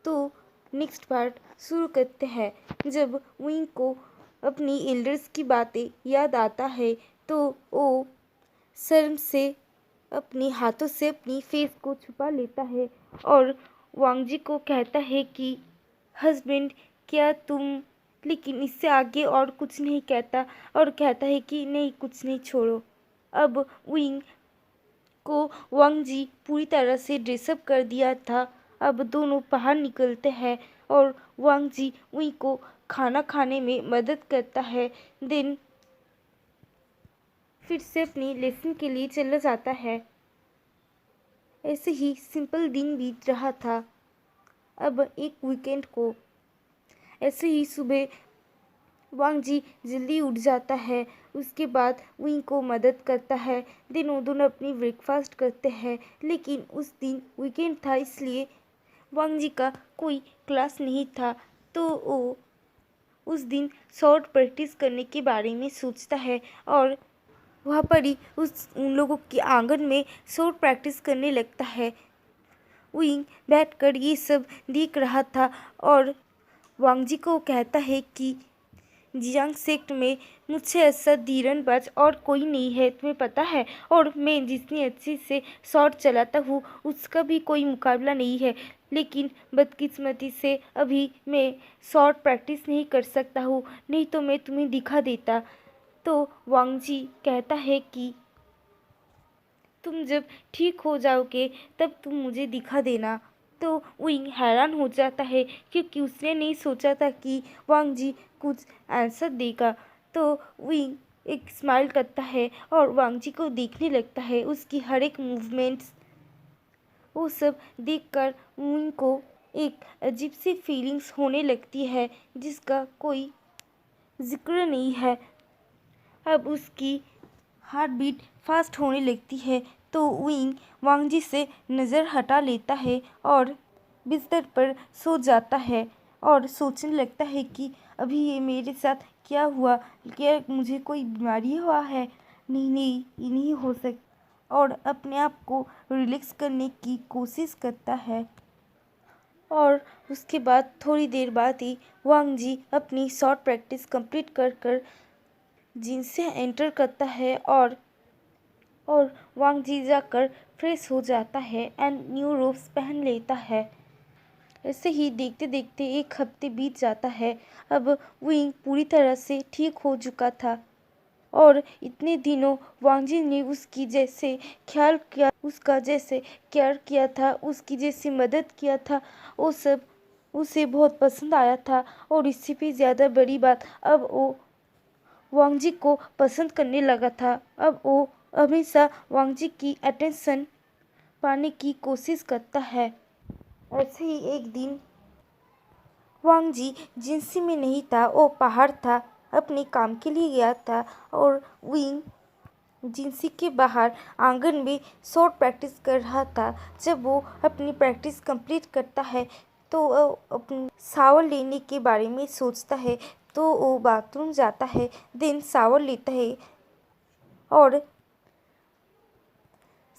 तो next part शुरू करते हैं। जब विंग को अपनी एल्डर्स की बातें याद आता है तो वो शर्म से अपने हाथों से अपनी फेस को छुपा लेता है और वांग जी को कहता है कि हस्बैंड क्या तुम, लेकिन इससे आगे और कुछ नहीं कहता और कहता है कि नहीं कुछ नहीं, छोड़ो। अब विंग को वांग जी पूरी तरह से ड्रेसअप कर दिया था। अब दोनों बाहर निकलते हैं और वांग जी विंग को खाना खाने में मदद करता है। देन फिर से अपनी लेसन के लिए चला जाता है। ऐसे ही सिंपल दिन बीत रहा था। अब एक वीकेंड को ऐसे ही सुबह वांग जी जल्दी उठ जाता है। उसके बाद विंग को मदद करता है। दिन वो दोनों अपनी ब्रेकफास्ट करते हैं, लेकिन उस दिन वीकेंड था इसलिए वांग जी का कोई क्लास नहीं था। तो वो उस दिन शॉर्ट प्रैक्टिस करने के बारे में सोचता है और वहाँ पर ही उन लोगों के आंगन में शॉर्ट प्रैक्टिस करने लगता है। विंग बैठकर ये सब देख रहा था और वांग जी को कहता है कि जियांग सेक्ट में मुझसे ऐसा धीरनबाज और कोई नहीं है, तुम्हें पता है, और मैं जितनी अच्छे से शॉट चलाता हूँ उसका भी कोई मुकाबला नहीं है, लेकिन बदकिस्मती से अभी मैं शॉट प्रैक्टिस नहीं कर सकता हूँ, नहीं तो मैं तुम्हें दिखा देता। तो वांग जी कहता है कि तुम जब ठीक हो जाओगे तब तुम मुझे दिखा देना। तो विंग हैरान हो जाता है क्योंकि उसने नहीं सोचा था कि वांग जी कुछ आंसर देगा। तो विंग एक स्माइल करता है और वांग जी को देखने लगता है। उसकी हर एक मूवमेंट्स वो सब देखकर विंग को एक अजीब सी फीलिंग्स होने लगती है जिसका कोई जिक्र नहीं है। अब उसकी हार्ट बीट फास्ट होने लगती है तो विंग वांग जी से नज़र हटा लेता है और बिस्तर पर सो जाता है और सोचने लगता है कि अभी ये मेरे साथ क्या हुआ, क्या मुझे कोई बीमारी हुआ है, नहीं नहीं ये नहीं हो सकता, और अपने आप को रिलैक्स करने की कोशिश करता है। और उसके बाद थोड़ी देर बाद ही वांग जी अपनी शॉर्ट प्रैक्टिस कंप्लीट कर कर जिम से एंटर करता है और वांग जी जाकर फ्रेश हो जाता है एंड न्यू रोब्स पहन लेता है। ऐसे ही देखते देखते एक हफ्ते बीत जाता है। अब विंग पूरी तरह से ठीक हो चुका था और इतने दिनों वांग जी ने उसकी जैसे ख्याल किया, उसका जैसे केयर किया था, उसकी जैसी मदद किया था, वो सब उसे बहुत पसंद आया था। और इससे भी ज़्यादा बड़ी बात, अब वो वांग जी को पसंद करने लगा था। अब वो हमेशा वांग जी की अटेंशन पाने की कोशिश करता है। ऐसे ही एक दिन वांग जी जिंसी में नहीं था, वो बाहर था, अपने काम के लिए गया था और विंग जिंसी के बाहर आंगन में शॉर्ट प्रैक्टिस कर रहा था। जब वो अपनी प्रैक्टिस कंप्लीट करता है तो वो अपनी शावर लेने के बारे में सोचता है, तो वो बाथरूम जाता है, देन शावर लेता है और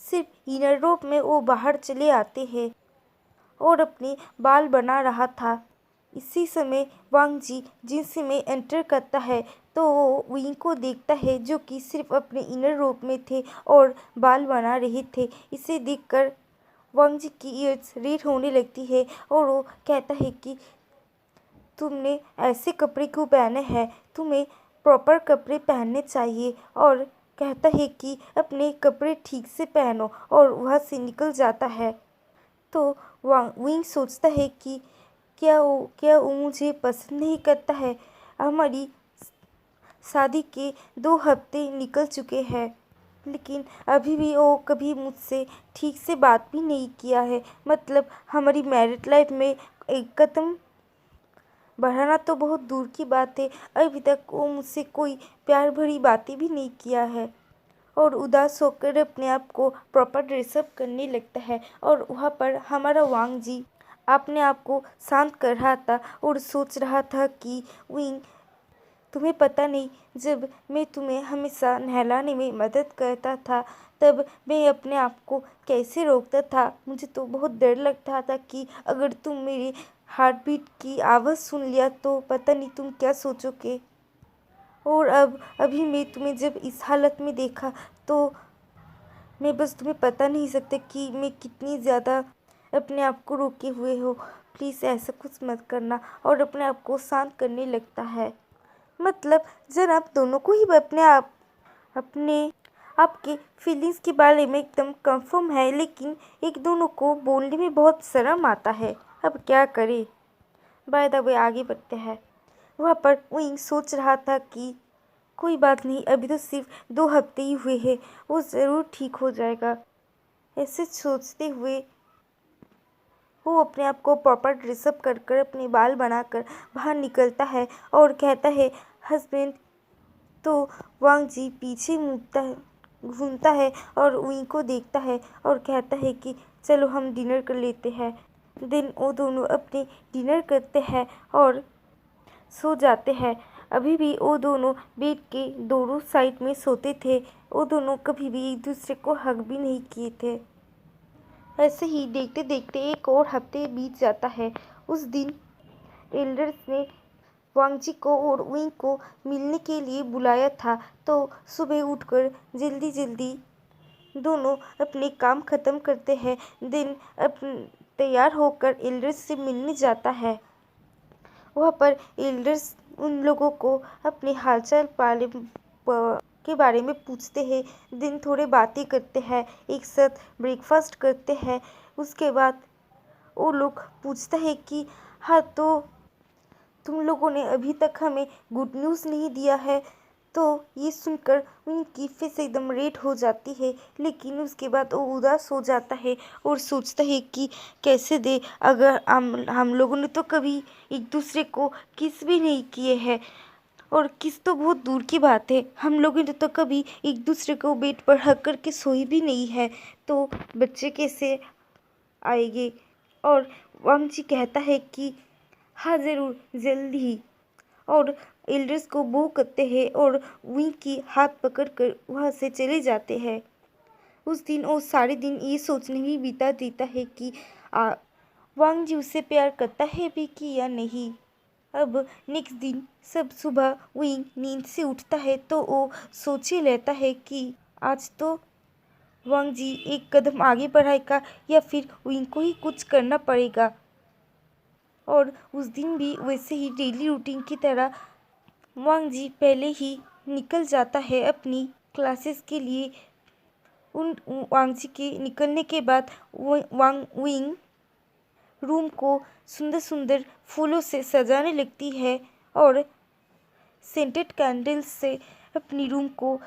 सिर्फ इनर रोब में वो बाहर चले आते हैं और अपने बाल बना रहा था। इसी समय वांग जी जींस में एंटर करता है तो वो विंग को देखता है जो कि सिर्फ अपने इनर रोब में थे और बाल बना रहे थे। इसे देखकर वांग जी की ईयर्स रेड होने लगती है और वो कहता है कि तुमने ऐसे कपड़े क्यों पहने हैं, तुम्हें प्रॉपर कपड़े पहनने चाहिए, और कहता है कि अपने कपड़े ठीक से पहनो, और वहाँ से निकल जाता है। तो विंग सोचता है कि क्या वो मुझे पसंद नहीं करता है। हमारी शादी के 2 हफ्ते निकल चुके हैं, लेकिन अभी भी वो कभी मुझसे ठीक से बात भी नहीं किया है। मतलब हमारी मैरिड लाइफ में एक कदम बढ़ाना तो बहुत दूर की बात है, अभी तक वो मुझसे कोई प्यार भरी बातें भी नहीं किया है। और उदास होकर अपने आप को प्रॉपर ड्रेसअप करने लगता है और वहाँ पर हमारा वांग जी अपने आप को शांत कर रहा था और सोच रहा था कि विंग, तुम्हें पता नहीं, जब मैं तुम्हें हमेशा नहलाने में मदद करता था तब मैं अपने आप को कैसे रोकता था। मुझे तो बहुत डर लगता था कि अगर तुम मेरे हार्ट बीट की आवाज़ सुन लिया तो पता नहीं तुम क्या सोचोगे। और अब अभी मैं तुम्हें जब इस हालत में देखा तो मैं बस तुम्हें बता नहीं सकता कि मैं कितनी ज़्यादा अपने आप को रोके हुए हो। प्लीज़ ऐसा कुछ मत करना। और अपने आप को शांत करने लगता है। मतलब जनाब दोनों को ही अपने आपके फीलिंग्स के बारे में एकदम कंफर्म है, लेकिन एक दोनों को बोलने में बहुत शर्म आता है। अब क्या करें। बाय द वे आगे बढ़ते हैं। वहाँ पर विंग सोच रहा था कि कोई बात नहीं, अभी तो सिर्फ 2 हफ्ते ही हुए हैं, वो ज़रूर ठीक हो जाएगा। ऐसे सोचते हुए वो अपने आप को प्रॉपर ड्रेसअप कर कर अपने बाल बनाकर बाहर निकलता है और कहता है हस्बैंड। तो वांग जी पीछे घूमता है और विंग को देखता है और कहता है कि चलो हम डिनर कर लेते हैं। दिन वो दोनों अपने डिनर करते हैं और सो जाते हैं। अभी भी वो दोनों बेड के दोनों साइड में सोते थे। वो दोनों कभी भी एक दूसरे को हग भी नहीं किए थे। ऐसे ही देखते देखते एक और हफ्ते बीत जाता है। उस दिन एल्डर्स ने वांग जी को और विंग को मिलने के लिए बुलाया था। तो सुबह उठकर जल्दी जल्दी दोनों अपने काम ख़त्म करते हैं। दिन तैयार होकर एल्डर्स से मिलने जाता है। वहाँ पर एल्डर्स उन लोगों को अपने हालचाल के बारे में पूछते हैं। दिन थोड़े बातें करते हैं, एक साथ ब्रेकफास्ट करते हैं। उसके बाद वो लोग पूछता है कि हाँ तो तुम लोगों ने अभी तक हमें गुड न्यूज़ नहीं दिया है। तो ये सुनकर उनकी फेस एकदम रेड हो जाती है, लेकिन उसके बाद वो उदास हो जाता है और सोचता है कि कैसे दे, अगर हम लोगों ने तो कभी एक दूसरे को किस भी नहीं किए हैं। और किस तो बहुत दूर की बात है, हम लोगों ने तो कभी एक दूसरे को बेड पर हक करके सोई भी नहीं है। तो बच्चे कैसे आएंगे। और वांग जी कहता है कि हाँ ज़रूर, जल्द ही। और एल्डर्स को बो करते हैं और विंग की हाथ पकड़कर वहाँ से चले जाते हैं। उस दिन वो सारे दिन ये सोचने में बिता देता है कि वांग जी उससे प्यार करता है भी कि या नहीं। अब नेक्स्ट दिन सब सुबह विंग नींद से उठता है तो वो सोचे लेता है कि आज तो वांग जी एक कदम आगे बढ़ाएगा या फिर विंग को ही कुछ करना पड़ेगा। और उस दिन भी वैसे ही डेली रूटीन की तरह वांग जी पहले ही निकल जाता है अपनी क्लासेस के लिए। उन वांग जी के निकलने के बाद विंग रूम को सुंदर सुंदर फूलों से सजाने लगती है और सेंटेड कैंडल्स से अपनी रूम को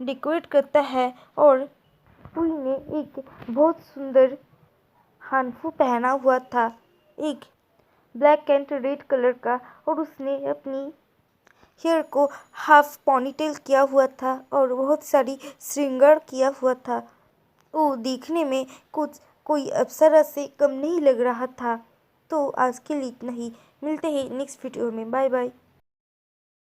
डेकोरेट करता है। और विंग ने एक बहुत सुंदर हानफू पहना हुआ था, एक ब्लैक एंड रेड कलर का, और उसने अपनी हेयर को हाफ पोनीटेल किया हुआ था और बहुत सारी श्रृंगार किया हुआ था। वो देखने में कोई अप्सरा से कम नहीं लग रहा था। तो आज के लिए इतना ही। मिलते हैं नेक्स्ट वीडियो में। Bye bye.